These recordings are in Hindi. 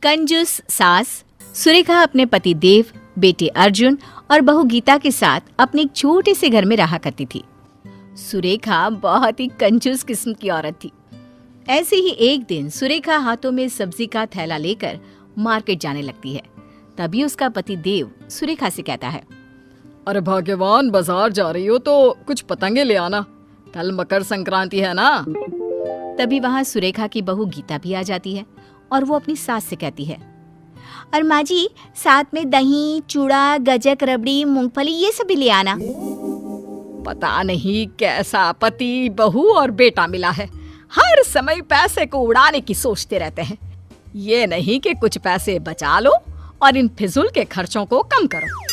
कंजूस सास सुरेखा अपने पति देव, बेटे अर्जुन और बहू गीता के साथ अपने एक छोटे से घर में रहा करती थी। सुरेखा बहुत ही कंजूस किस्म की औरत थी। ऐसे ही एक दिन सुरेखा हाथों में सब्जी का थैला लेकर मार्केट जाने लगती है। तभी उसका पति देव सुरेखा से कहता है, अरे भाग्यवान, बाजार जा रही हो तो कुछ पतंगे ले आना, कल मकर संक्रांति है ना। तभी वहाँ सुरेखा की बहू गीता भी आ जाती है और वो अपनी सास से कहती है, और माँ जी साथ में दही, चूड़ा, गजक, रबड़ी, मूंगफली ये सब भी ले आना। पता नहीं कैसा पति, बहू और बेटा मिला है, हर समय पैसे को उड़ाने की सोचते रहते हैं। ये नहीं कि कुछ पैसे बचा लो और इन फिजूल के खर्चों को कम करो।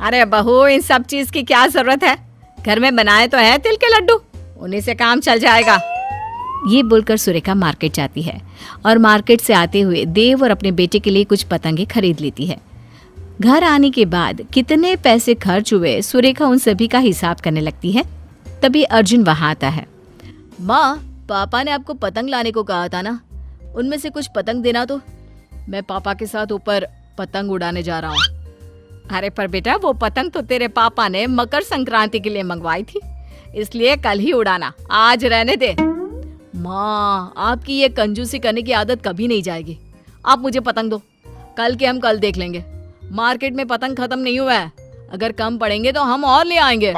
अरे बहू, इन सब चीज की क्या जरूरत है, घर में बनाए तो है तिल के लड्डू, उन्हीं से काम चल जाएगा। ये बोलकर सुरेखा मार्केट जाती है और मार्केट से आते हुए देव और अपने बेटे के लिए कुछ पतंगे खरीद लेती है। घर आने के बाद कितने पैसे खर्च हुए सुरेखा उन सभी का हिसाब करने लगती है। तभी अर्जुन वहां आता है। माँ, पापा ने आपको पतंग लाने को कहा था ना, उनमें से कुछ पतंग देना तो, मैं पापा के साथ ऊपर पतंग उड़ाने जा रहा हूँ। अरे पर बेटा, वो पतंग तो तेरे पापा ने मकर संक्रांति के लिए मंगवाई थी, इसलिए कल ही उड़ाना, आज रहने दे। माँ, आपकी ये कंजूसी करने की आदत कभी नहीं जाएगी। आप मुझे पतंग दो, कल के हम कल देख लेंगे। मार्केट में पतंग खत्म नहीं हुआ है, अगर कम पड़ेंगे तो हम और ले आएंगे।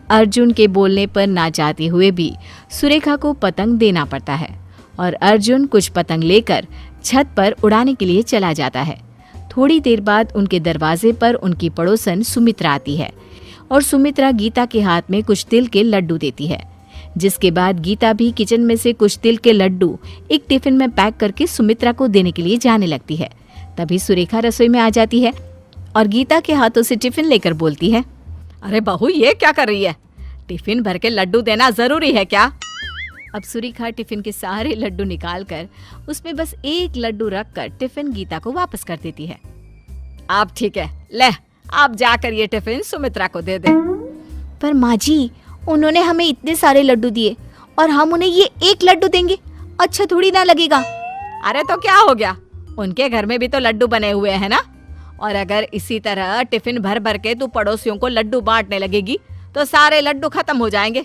अर्जुन के बोलने पर ना चाहते हुए भी सुरेखा को पतंग देना पड़ता है और अर्जुन कुछ पतंग लेकर छत पर उड़ाने के लिए चला जाता है। थोड़ी देर बाद उनके दरवाजे पर उनकी पड़ोसन सुमित्रा आती है और सुमित्रा गीता के हाथ में कुछ तिल के लड्डू देती है। जिसके बाद गीता भी किचन में से कुछ तिल के लड्डू एक टिफिन में पैक करके सुमित्रा को देने के लिए जाने लगती है। तभी सुरेखा रसोई में आ जाती है और गीता के हाथों से टिफिन लेकर बोलती है, अरे बहू, ये क्या कर रही है, टिफिन भर के लड्डू देना जरूरी है क्या? अब सुरेखा टिफिन के सारे लड्डू निकालकर उसमें बस एक लड्डू रखकर टिफिन गीता को वापस कर देती है। आप ठीक है, ले आप जाकर ये टिफिन सुमित्रा को दे दे। पर माँ जी, उन्होंने हमें इतने सारे लड्डू दिए और हम उन्हें ये एक लड्डू देंगे, अच्छा थोड़ी ना लगेगा। अरे तो क्या हो गया, उनके घर में भी तो लड्डू बने हुए हैं ना, और अगर इसी तरह टिफिन भर भर के तू पड़ोसियों को लड्डू बांटने लगेगी तो सारे लड्डू खत्म हो जाएंगे।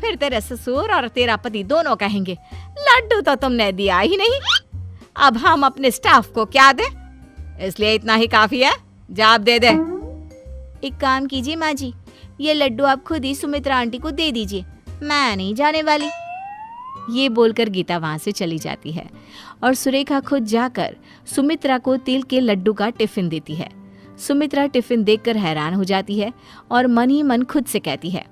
फिर तेरे ससुर और तेरा पति दोनों कहेंगे, लड्डू तो तुमने दिया ही नहीं, अब हम अपने स्टाफ को क्या दें? इसलिए इतना ही काफी है, जा आप दे दे। एक काम कीजिए माँ जी, ये लड्डू आप खुद ही सुमित्रा आंटी को दे दीजिए, मैं नहीं जाने वाली। ये बोलकर गीता वहां से चली जाती है और सुरेखा खुद जाकर सुमित्रा को तिल के लड्डू का टिफिन देती है। सुमित्रा टिफिन देखकर हैरान हो जाती है और मन ही मन खुद से कहती है,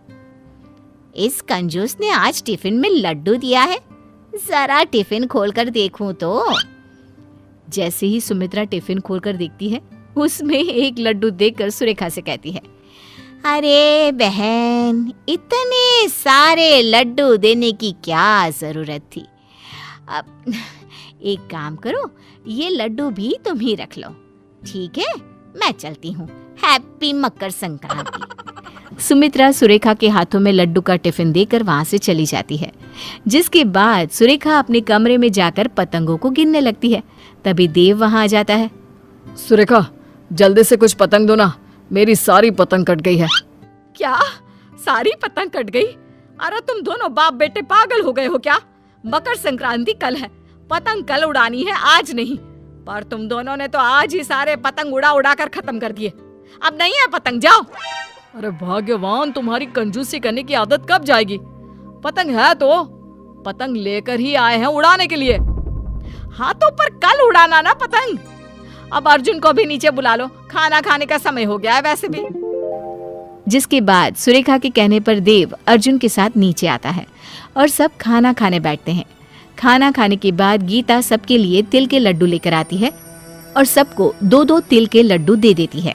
इस कंजूस ने आज टिफिन में लड्डू दिया है, जरा टिफिन खोलकर देखूं तो। जैसे ही सुमित्रा टिफिन खोलकर देखती है, उसमें एक लड्डू देखकर सुरेखा से कहती है, अरे बहन, इतने सारे लड्डू देने की क्या जरूरत थी। अब एक काम करो, ये लड्डू भी तुम ही रख लो, ठीक है? मैं चलती हूँ, हैप्पी मकर संक्रांति। सुमित्रा सुरेखा के हाथों में लड्डू का टिफिन देकर वहां से चली जाती है। जिसके बाद सुरेखा अपने कमरे में जाकर पतंगों को गिनने लगती है। तभी देव वहां आ जाता है। सुरेखा, जल्दी से कुछ पतंग दो ना, मेरी सारी पतंग कट गई है। क्या सारी पतंग कट गई? अरे तुम दोनों बाप बेटे पागल हो गए हो क्या? मकर संक्रांति कल है, पतंग कल उड़ानी है, आज नहीं। पर तुम दोनों ने तो आज ही सारे पतंग उड़ा उड़ा कर खत्म कर दिए, अब नहीं है पतंग, जाओ। अरे भाग्यवान, तुम्हारी कंजूसी करने की आदत कब जाएगी? पतंग है तो पतंग लेकर ही आए हैं उड़ाने के लिए। हाँ तो पर कल उड़ाना ना पतंग। अब अर्जुन को भी नीचे बुला लो, खाना खाने का समय हो गया है वैसे भी। जिसके बाद सुरेखा के कहने पर देव अर्जुन के साथ नीचे आता है और सब खाना खाने बैठते हैं। खाना खाने के बाद गीता सबके लिए तिल के लड्डू लेकर आती है और सबको 2-2 तिल के लड्डू दे देती है।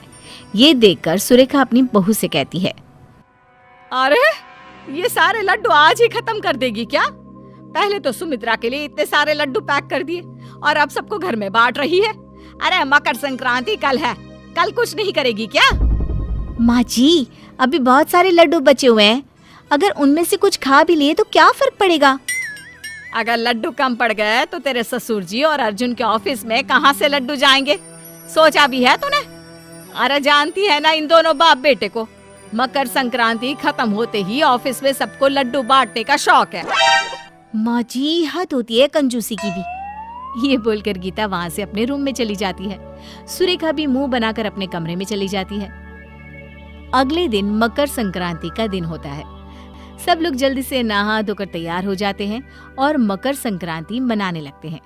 ये देखकर सुरेखा अपनी बहू से कहती है, अरे ये सारे लड्डू आज ही खत्म कर देगी क्या? पहले तो सुमित्रा के लिए इतने सारे लड्डू पैक कर दिए और अब सबको घर में बांट रही है। अरे मकर संक्रांति कल है, कल कुछ नहीं करेगी क्या? माँ जी, अभी बहुत सारे लड्डू बचे हुए हैं, अगर उनमें से कुछ खा भी लिए तो क्या फर्क पड़ेगा? अगर लड्डू कम पड़ गए तो तेरे ससुर जी और अर्जुन के ऑफिस में कहाँ से लड्डू जाएंगे? सोचा भी है तूने? अरे जानती है ना इन दोनों बाप बेटे को, मकर संक्रांति खत्म होते ही ऑफिस में सबको लड्डू बांटने का शौक है। माँ जी हद होती है कंजूसी की भी। ये बोलकर गीता वहां से अपने रूम में चली जाती है। सुरेखा भी मुंह बनाकर अपने कमरे में चली जाती है। अगले दिन मकर संक्रांति का दिन होता है। सब लोग जल्दी से नहा धोकर तैयार हो जाते हैं और मकर संक्रांति मनाने लगते हैं।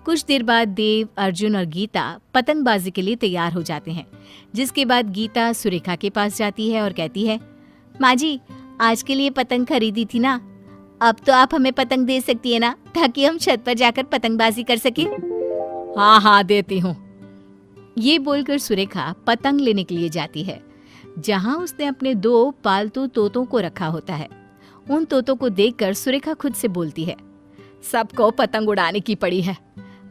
कुछ देर बाद देव, अर्जुन और गीता पतंगबाजी के लिए तैयार हो जाते हैं, जिसके बाद गीता सुरेखा के पास जाती है और कहती है, माँ जी आज के लिए पतंग खरीदी थी ना, अब तो आप हमें पतंग दे सकती है ना, ताकि हम छत पर जाकर पतंगबाजी कर सके। हाँ हाँ देती हूँ। ये बोलकर सुरेखा पतंग लेने के लिए जाती है, जहाँ उसने अपने 2 पालतू तोतों को रखा होता है। उन तोतों को देखकर सुरेखा खुद से बोलती है, सबको पतंग उड़ाने की पड़ी है,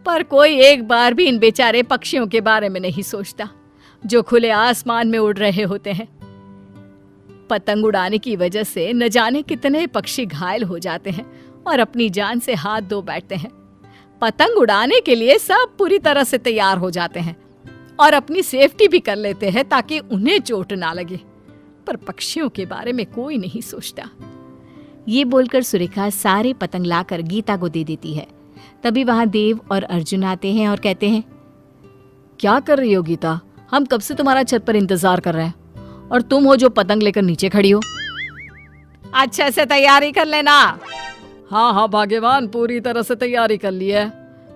पर कोई एक बार भी इन बेचारे पक्षियों के बारे में नहीं सोचता जो खुले आसमान में उड़ रहे होते हैं। पतंग उड़ाने की वजह से न जाने कितने पक्षी घायल हो जाते हैं और अपनी जान से हाथ धो बैठते हैं। पतंग उड़ाने के लिए सब पूरी तरह से तैयार हो जाते हैं और अपनी सेफ्टी भी कर लेते हैं ताकि उन्हें चोट ना लगे, पर पक्षियों के बारे में कोई नहीं सोचता। ये बोलकर सुरेखा सारे पतंग लाकर गीता को दे देती है। तभी वहां देव और अर्जुन आते हैं और कहते हैं, क्या कर रही हो गीता? हम कब से तुम्हारा छत पर इंतजार कर रहे हैं और तुम हो जो पतंग लेकर नीचे खड़ी हो। अच्छे से तैयारी कर लेना। हाँ हाँ भाग्यवान, पूरी तरह से तैयारी कर ली है,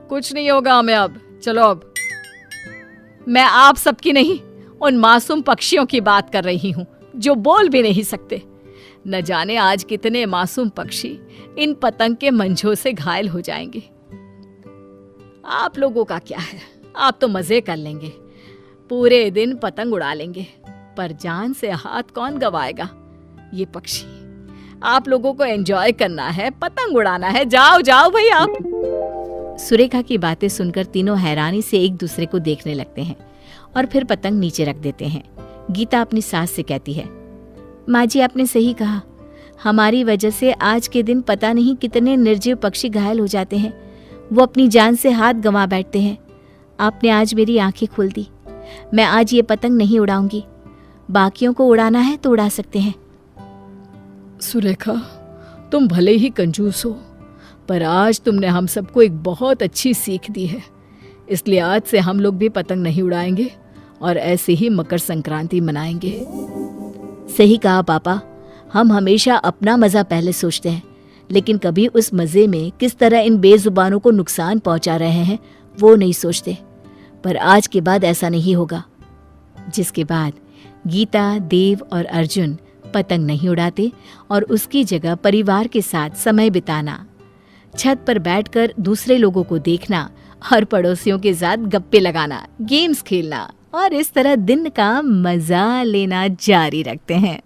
कुछ नहीं होगा हमें अब। चलो अब। मैं आप सबकी नहीं, उन मासूम पक्षियों की बात कर रही हूँ जो बोल भी नहीं सकते। न जाने आज कितने मासूम पक्षी इन पतंग के मंझों से घायल हो जाएंगे। आप लोगों का क्या है, आप तो मजे कर लेंगे, पूरे दिन पतंग उड़ा लेंगे, पर जान से हाथ कौन गवाएगा? ये पक्षी, आप लोगों को एंजॉय करना है, पतंग उड़ाना है, जाओ जाओ भाई आप। सुरेखा की बातें सुनकर तीनों हैरानी से एक दूसरे को देखने लगते हैं और फिर पतंग नीचे रख देते हैं। गीता अपनी सास से कहती है, माँ जी आपने सही कहा, हमारी वजह से आज के दिन पता नहीं कितने निर्जीव पक्षी घायल हो जाते हैं, वो अपनी जान से हाथ गंवा बैठते हैं। आपने आज मेरी आंखें खोल दी। मैं आज ये पतंग नहीं उड़ाऊंगी, बाकियों को उड़ाना है तो उड़ा सकते हैं। सुरेखा, तुम भले ही कंजूस हो, पर आज तुमने हम सबको एक बहुत अच्छी सीख दी है, इसलिए आज से हम लोग भी पतंग नहीं उड़ाएंगे और ऐसे ही मकर संक्रांति मनाएंगे। सही कहा पापा, हम हमेशा अपना मजा पहले सोचते हैं, लेकिन कभी उस मजे में किस तरह इन बेजुबानों को नुकसान पहुंचा रहे हैं वो नहीं सोचते। पर आज के बाद ऐसा नहीं होगा। जिसके बाद गीता, देव और अर्जुन पतंग नहीं उड़ाते और उसकी जगह परिवार के साथ समय बिताना, छत पर बैठकर दूसरे लोगों को देखना और पड़ोसियों के साथ गप्पे लगाना, गेम्स खेलना और इस तरह दिन का मजा लेना जारी रखते हैं।